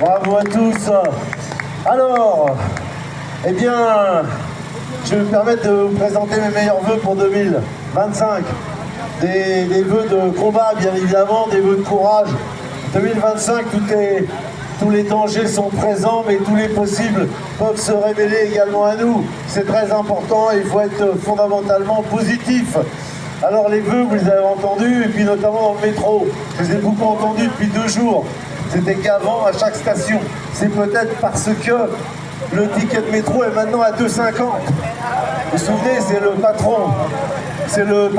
Bravo à tous. Alors, eh bien, je vais me permettre de vous présenter mes meilleurs vœux pour 2025. Des vœux de combat, bien évidemment, des vœux de courage. 2025, tous les dangers sont présents, mais tous les possibles peuvent se révéler également à nous. C'est très important et il faut être fondamentalement positif. Alors les vœux, vous les avez entendus, et puis notamment dans le métro. Je les ai beaucoup entendus depuis 2 jours. C'était qu'avant, à chaque station. C'est peut-être parce que le ticket de métro est maintenant à 2,50. Vous vous souvenez, c'est le patron. C'est le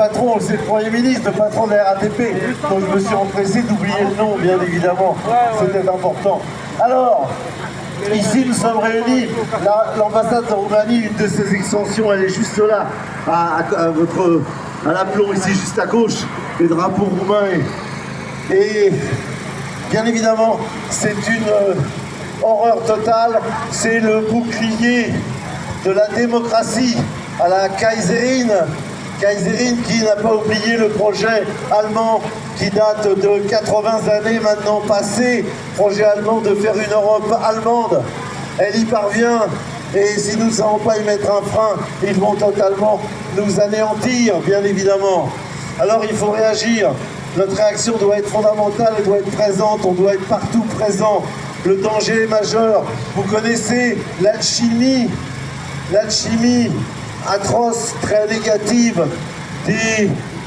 Premier ministre, le patron de la RATP. Donc je me suis empressé d'oublier le nom, bien évidemment. C'était important. Alors, ici nous sommes réunis. L'ambassade de Roumanie, une de ses extensions, elle est juste là, à l'aplomb ici, juste à gauche, les drapeaux roumains. Et bien évidemment, c'est une horreur totale. C'est le bouclier de la démocratie à la Kaiserin. Kaiserin qui n'a pas oublié le projet allemand qui date de 80 années maintenant passées, projet allemand de faire une Europe allemande. Elle y parvient et si nous ne savons pas y mettre un frein, ils vont totalement nous anéantir, bien évidemment. Alors il faut réagir. Notre réaction doit être fondamentale, elle doit être présente, on doit être partout présent. Le danger est majeur. Vous connaissez l'alchimie atroce, très négative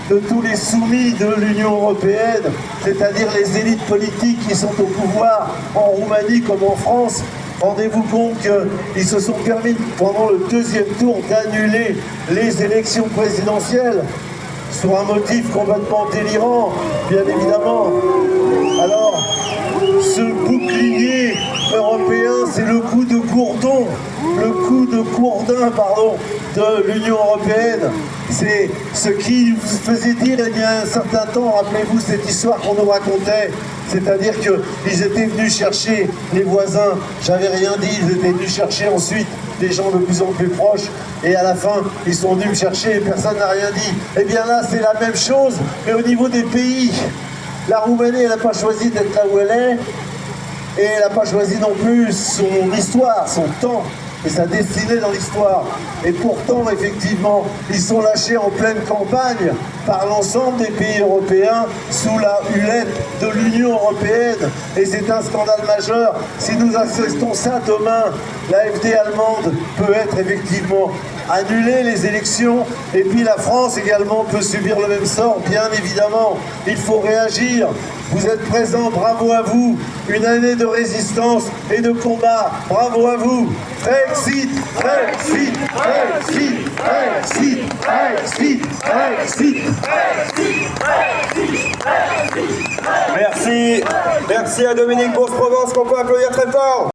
de tous les soumis de l'Union européenne, c'est-à-dire les élites politiques qui sont au pouvoir en Roumanie comme en France. Rendez-vous compte qu'ils se sont permis pendant le 2e tour d'annuler les élections présidentielles sur un motif complètement délirant, bien évidemment. Alors, ce bouclier européen, c'est le coup de gourdin, de l'Union européenne. C'est ce qui vous faisait dire il y a un certain temps, rappelez-vous cette histoire qu'on nous racontait, c'est-à-dire qu'ils étaient venus chercher les voisins, j'avais rien dit, ils étaient venus chercher ensuite des gens de plus en plus proches, et à la fin, ils sont venus me chercher et personne n'a rien dit. Eh bien là, c'est la même chose, mais au niveau des pays. La Roumanie, elle n'a pas choisi d'être là où elle est, et elle n'a pas choisi non plus son histoire, son temps, et sa destinée dans l'histoire. Et pourtant, effectivement, ils sont lâchés en pleine campagne par l'ensemble des pays européens sous la hulette de l'Union européenne. Et c'est un scandale majeur. Si nous acceptons ça demain, l'AfD allemande peut être effectivement annulée, les élections, et puis la France également peut subir le même sort, bien évidemment. Il faut réagir. Vous êtes présents, bravo à vous. Une année de résistance et de combat, bravo à vous. Frexit, Frexit, Frexit, Frexit, Frexit, Frexit, Merci à Dominique Bourse-Provence qu'on peut applaudir très fort.